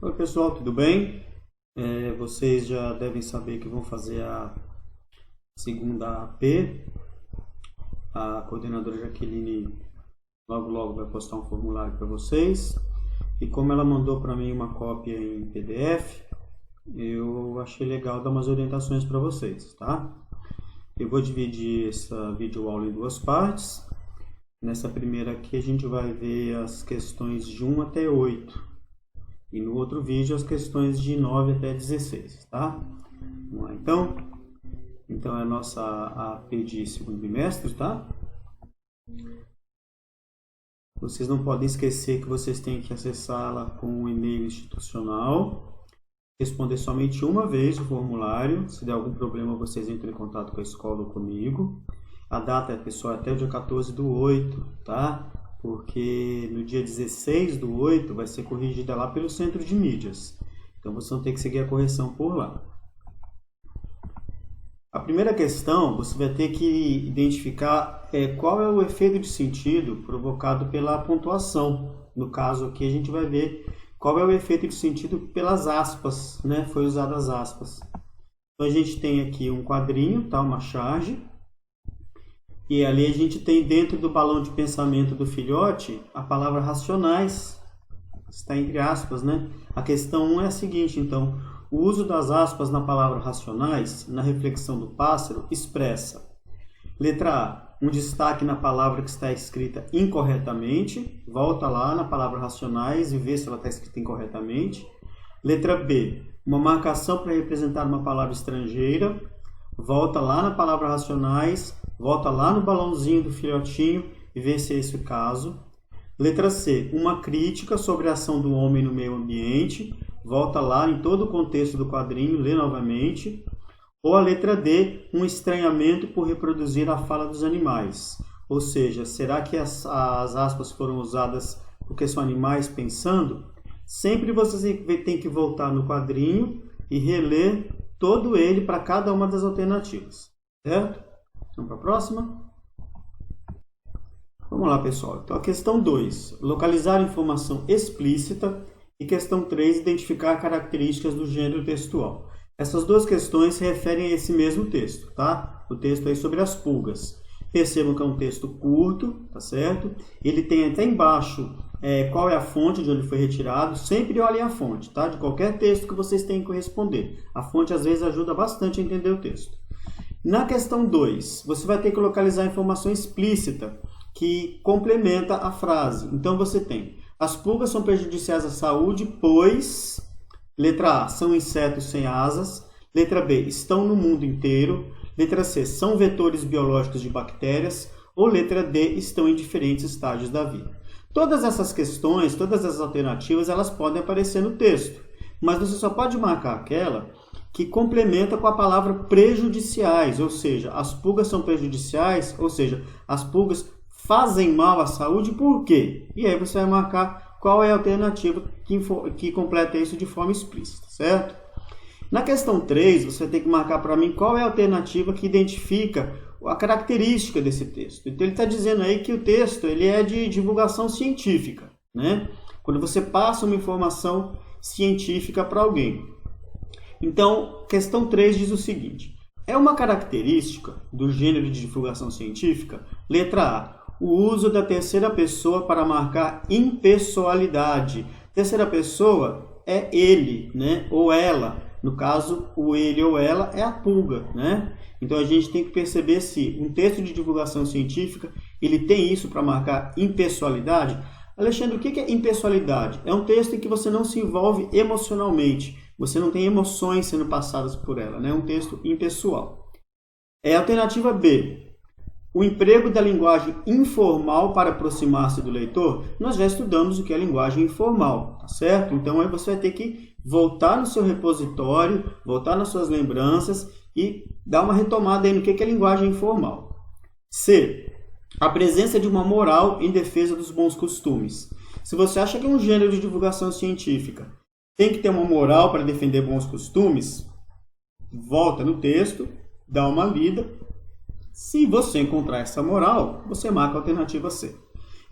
Oi pessoal, tudo bem? Vocês já devem saber que vão fazer a segunda AP. A coordenadora Jaqueline logo vai postar um formulário para vocês. E como ela mandou para mim uma cópia em PDF, eu achei legal dar umas orientações para vocês, tá? Eu vou dividir essa videoaula em duas partes. Nessa primeira aqui a gente vai ver as questões de 1 até 8. E no outro vídeo as questões de 9 até 16, tá? Vamos lá, então é a nossa AP de segundo bimestre, tá? Vocês não podem esquecer que vocês têm que acessá-la com o e-mail institucional, responder somente uma vez o formulário. Se der algum problema, vocês entram em contato com a escola ou comigo. A data, pessoal, é até o dia 14/8, tá? Porque no dia 16/8 vai ser corrigida lá pelo centro de mídias. Então, vocês vão ter que seguir a correção por lá. A primeira questão, você vai ter que identificar qual é o efeito de sentido provocado pela pontuação. No caso aqui, a gente vai ver qual é o efeito de sentido pelas aspas, né? Foi usado as aspas. Então, a gente tem aqui um quadrinho, tá? Uma charge. E ali a gente tem dentro do balão de pensamento do filhote a palavra racionais, está entre aspas, né? A questão 1 é a seguinte, então, o uso das aspas na palavra racionais, na reflexão do pássaro, expressa. Letra A, um destaque na palavra que está escrita incorretamente, volta lá na palavra racionais e vê se ela está escrita incorretamente. Letra B, uma marcação para representar uma palavra estrangeira, volta lá na palavra racionais, volta lá no balãozinho do filhotinho e vê se é esse o caso. Letra C, uma crítica sobre a ação do homem no meio ambiente, volta lá em todo o contexto do quadrinho, lê novamente. Ou a letra D, um estranhamento por reproduzir a fala dos animais. Ou seja, será que as aspas foram usadas porque são animais pensando? Sempre você tem que voltar no quadrinho e reler todo ele para cada uma das alternativas, certo? Vamos para a próxima? Vamos lá, pessoal. Então, a questão 2, localizar informação explícita. E questão 3, identificar características do gênero textual. Essas duas questões se referem a esse mesmo texto, tá? O texto aí sobre as pulgas. Percebam que é um texto curto, tá certo? Ele tem até embaixo qual é a fonte de onde foi retirado. Sempre olhem a fonte, tá? De qualquer texto que vocês tenham que responder. A fonte, às vezes, ajuda bastante a entender o texto. Na questão 2, você vai ter que localizar a informação explícita que complementa a frase. Então, você tem: as pulgas são prejudiciais à saúde, pois... Letra A, são insetos sem asas. Letra B, estão no mundo inteiro. Letra C, são vetores biológicos de bactérias. Ou letra D, estão em diferentes estágios da vida. Todas essas questões, todas as alternativas, elas podem aparecer no texto. Mas você só pode marcar aquela que complementa com a palavra prejudiciais, ou seja, as pulgas são prejudiciais, ou seja, as pulgas fazem mal à saúde, por quê? E aí você vai marcar qual é a alternativa que completa isso de forma explícita, certo? Na questão 3, você tem que marcar para mim qual é a alternativa que identifica a característica desse texto. Então, ele está dizendo aí que o texto ele é de divulgação científica, né? Quando você passa uma informação científica para alguém. Então, questão 3 diz o seguinte: é uma característica do gênero de divulgação científica, letra A, o uso da terceira pessoa para marcar impessoalidade. Terceira pessoa é ele, né? Ou ela. No caso, o ele ou ela é a pulga, né? Então, a gente tem que perceber se um texto de divulgação científica ele tem isso para marcar impessoalidade. Alexandre, o que é impessoalidade? É um texto em que você não se envolve emocionalmente. Você não tem emoções sendo passadas por ela, né? É um texto impessoal. A alternativa B, o emprego da linguagem informal para aproximar-se do leitor. Nós já estudamos o que é linguagem informal, tá certo? Então, aí você vai ter que voltar no seu repositório, voltar nas suas lembranças e dar uma retomada aí no que é linguagem informal. C, a presença de uma moral em defesa dos bons costumes. Se você acha que é um gênero de divulgação científica tem que ter uma moral para defender bons costumes, volta no texto, dá uma lida. Se você encontrar essa moral, você marca a alternativa C.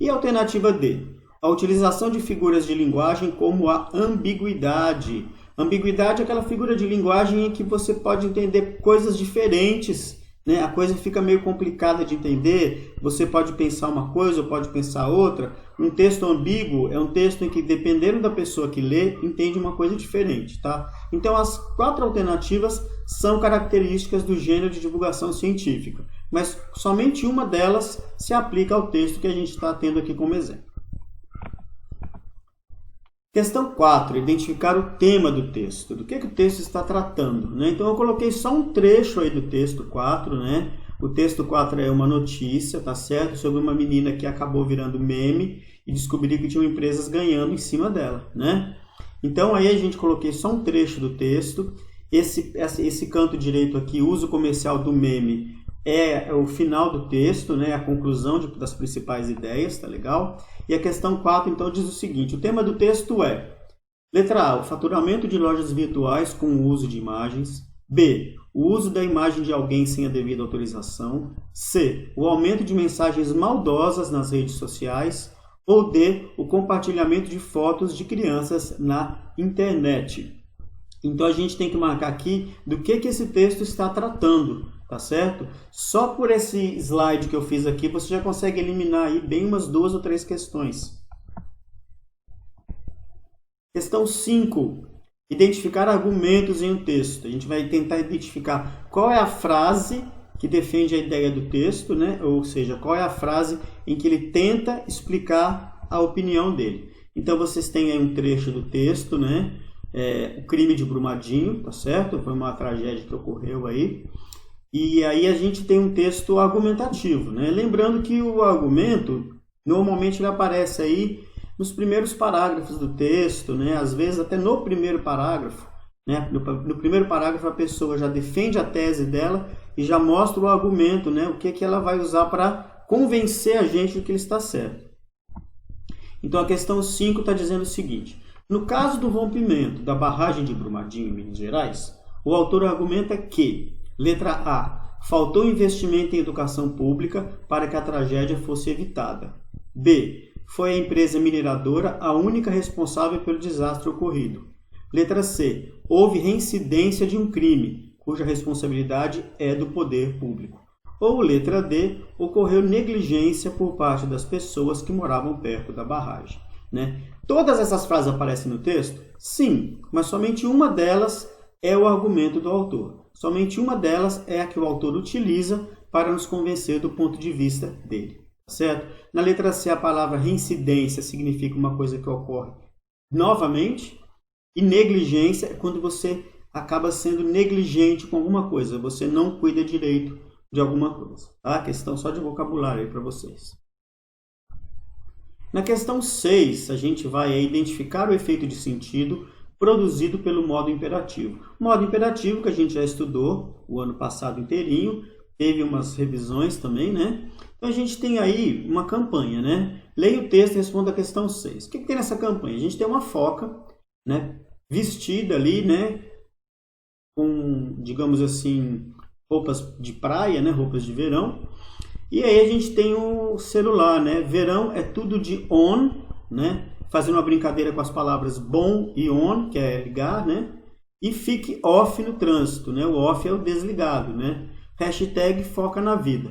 E a alternativa D? A utilização de figuras de linguagem como a ambiguidade. Ambiguidade é aquela figura de linguagem em que você pode entender coisas diferentes, né? A coisa fica meio complicada de entender, você pode pensar uma coisa ou pode pensar outra. Um texto ambíguo é um texto em que, dependendo da pessoa que lê, entende uma coisa diferente, tá? Então, as 4 alternativas são características do gênero de divulgação científica, mas somente uma delas se aplica ao texto que a gente está tendo aqui como exemplo. Questão 4. Identificar o tema do texto. Do que o texto está tratando, né? Então, eu coloquei só um trecho aí do texto 4, né? O texto 4 é uma notícia, tá certo? Sobre uma menina que acabou virando meme e descobriu que tinham empresas ganhando em cima dela, né? Então, aí a gente coloquei só um trecho do texto. Esse canto direito aqui, uso comercial do meme, é o final do texto, né? A conclusão das principais ideias, tá legal? E a questão 4, então, diz o seguinte: o tema do texto é: letra A, o faturamento de lojas virtuais com o uso de imagens. B, o uso da imagem de alguém sem a devida autorização. C, o aumento de mensagens maldosas nas redes sociais. Ou D, o compartilhamento de fotos de crianças na internet. Então, a gente tem que marcar aqui do que esse texto está tratando, tá certo? Só por esse slide que eu fiz aqui, você já consegue eliminar aí bem umas 2 ou 3 questões. Questão 5. Identificar argumentos em um texto. A gente vai tentar identificar qual é a frase que defende a ideia do texto, né? Ou seja, qual é a frase em que ele tenta explicar a opinião dele. Então, vocês têm aí um trecho do texto, né? O crime de Brumadinho, tá certo? Foi uma tragédia que ocorreu aí. E aí a gente tem um texto argumentativo, né? Lembrando que o argumento, normalmente ele aparece aí nos primeiros parágrafos do texto, né? Às vezes até no primeiro parágrafo, né? No primeiro parágrafo a pessoa já defende a tese dela e já mostra o argumento, né? O que ela vai usar para convencer a gente de que ele está certo. Então a questão 5 está dizendo o seguinte: no caso do rompimento da barragem de Brumadinho, em Minas Gerais, o autor argumenta que, letra A, faltou investimento em educação pública para que a tragédia fosse evitada. B, foi a empresa mineradora a única responsável pelo desastre ocorrido. Letra C, houve reincidência de um crime, cuja responsabilidade é do poder público. Ou letra D, ocorreu negligência por parte das pessoas que moravam perto da barragem, né? Todas essas frases aparecem no texto? Sim, mas somente uma delas é o argumento do autor. Somente uma delas é a que o autor utiliza para nos convencer do ponto de vista dele, certo? Na letra C, a palavra reincidência significa uma coisa que ocorre novamente, e negligência é quando você acaba sendo negligente com alguma coisa, você não cuida direito de alguma coisa, tá? Questão só de vocabulário aí para vocês. Na questão 6, a gente vai identificar o efeito de sentido produzido pelo modo imperativo. O modo imperativo que a gente já estudou o ano passado inteirinho, teve umas revisões também, né? Então a gente tem aí uma campanha, né? Leia o texto e responda a questão 6. O que tem nessa campanha? A gente tem uma foca, né? Vestida ali, né? Com, digamos assim, roupas de praia, né? Roupas de verão. E aí a gente tem o celular, né? Verão é tudo de on, né? Fazendo uma brincadeira com as palavras bom e on, que é ligar, né? E fique off no trânsito, né? O off é o desligado, né? Hashtag foca na vida.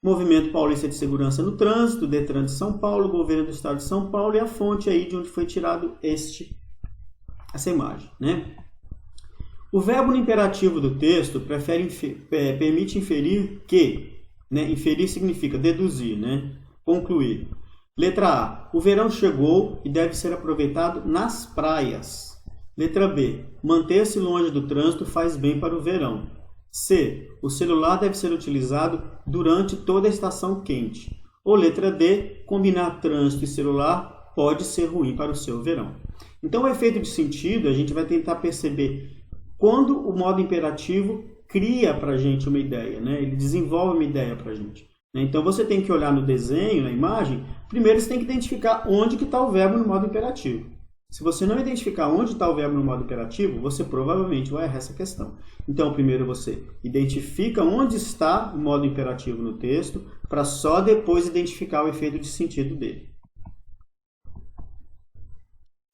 Movimento Paulista de Segurança no Trânsito, Detran de São Paulo, Governo do Estado de São Paulo e a fonte aí de onde foi tirado essa imagem, né? O verbo no imperativo do texto permite inferir que, né? Inferir significa deduzir, né? Concluir. Letra A. O verão chegou e deve ser aproveitado nas praias. Letra B. Manter-se longe do trânsito faz bem para o verão. C. O celular deve ser utilizado durante toda a estação quente. Ou letra D. Combinar trânsito e celular pode ser ruim para o seu verão. Então, o efeito de sentido, a gente vai tentar perceber quando o modo imperativo cria para a gente uma ideia, né? Ele desenvolve uma ideia para a gente. Então, você tem que olhar no desenho, na imagem, primeiro você tem que identificar onde que está o verbo no modo imperativo. Se você não identificar onde está o verbo no modo imperativo, você provavelmente vai errar essa questão. Então, primeiro você identifica onde está o modo imperativo no texto, para só depois identificar o efeito de sentido dele.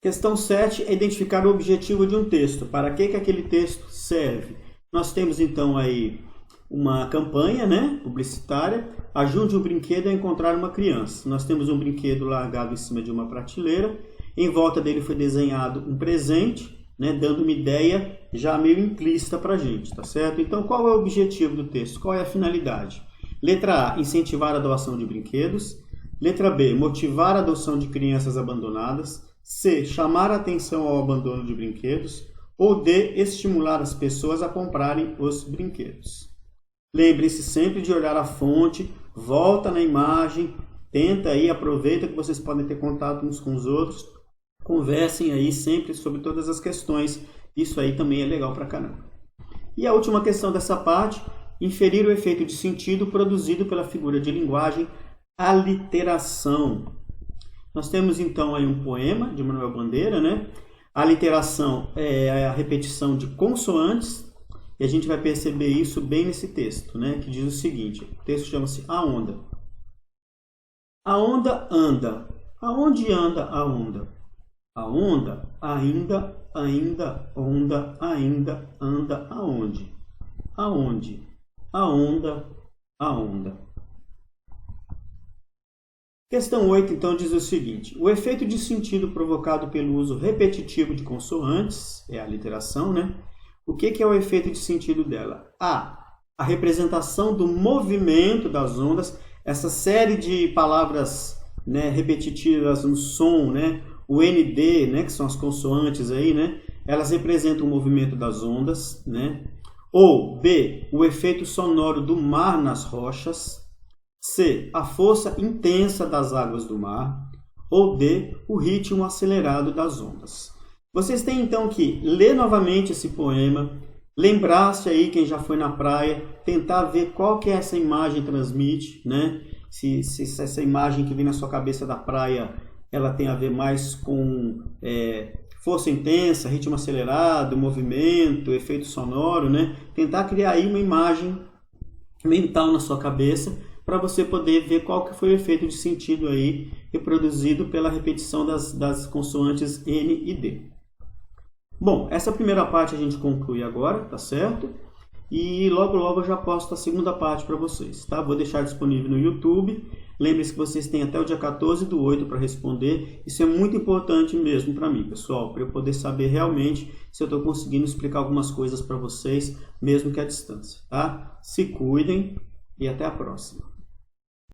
Questão 7 é identificar o objetivo de um texto. Para que aquele texto serve? Nós temos então aí uma campanha, né, publicitária. Ajude o brinquedo a encontrar uma criança. Nós temos um brinquedo largado em cima de uma prateleira. Em volta dele foi desenhado um presente, né, dando uma ideia já meio implícita para a gente, tá certo? Então, qual é o objetivo do texto? Qual é a finalidade? Letra A, incentivar a doação de brinquedos. Letra B, motivar a adoção de crianças abandonadas. C, chamar a atenção ao abandono de brinquedos. Ou D, estimular as pessoas a comprarem os brinquedos. Lembre-se sempre de olhar a fonte, volta na imagem, tenta aí, aproveita que vocês podem ter contato uns com os outros, conversem aí sempre sobre todas as questões, isso aí também é legal pra caramba. E a última questão dessa parte, inferir o efeito de sentido produzido pela figura de linguagem aliteração. Nós temos então aí um poema de Manuel Bandeira, né? A aliteração é a repetição de consoantes, e a gente vai perceber isso bem nesse texto, né? Que diz o seguinte, o texto chama-se A Onda. A onda anda. Aonde anda a onda? A onda ainda, onda, ainda, anda aonde? Aonde? A onda, a onda. Questão 8, então, diz o seguinte. O efeito de sentido provocado pelo uso repetitivo de consoantes, é a aliteração, né? O que é o efeito de sentido dela? A representação do movimento das ondas, essa série de palavras, né, repetitivas no som, né? O ND, né, que são as consoantes aí, né? Elas representam o movimento das ondas, né? Ou B, o efeito sonoro do mar nas rochas. C, a força intensa das águas do mar. Ou D, o ritmo acelerado das ondas. Vocês têm então que ler novamente esse poema, lembrar-se aí quem já foi na praia, tentar ver qual que essa imagem transmite, né? Se essa imagem que vem na sua cabeça da praia, ela tem a ver mais com força intensa, ritmo acelerado, movimento, efeito sonoro, né? Tentar criar aí uma imagem mental na sua cabeça para você poder ver qual que foi o efeito de sentido aí reproduzido pela repetição das consoantes N e D. Bom, essa primeira parte a gente conclui agora, tá certo? E logo eu já posto a segunda parte para vocês, tá? Vou deixar disponível no YouTube. Lembre-se que vocês têm até o dia 14/8 para responder. Isso é muito importante mesmo para mim, pessoal, para eu poder saber realmente se eu estou conseguindo explicar algumas coisas para vocês, mesmo que à distância, tá? Se cuidem e até a próxima.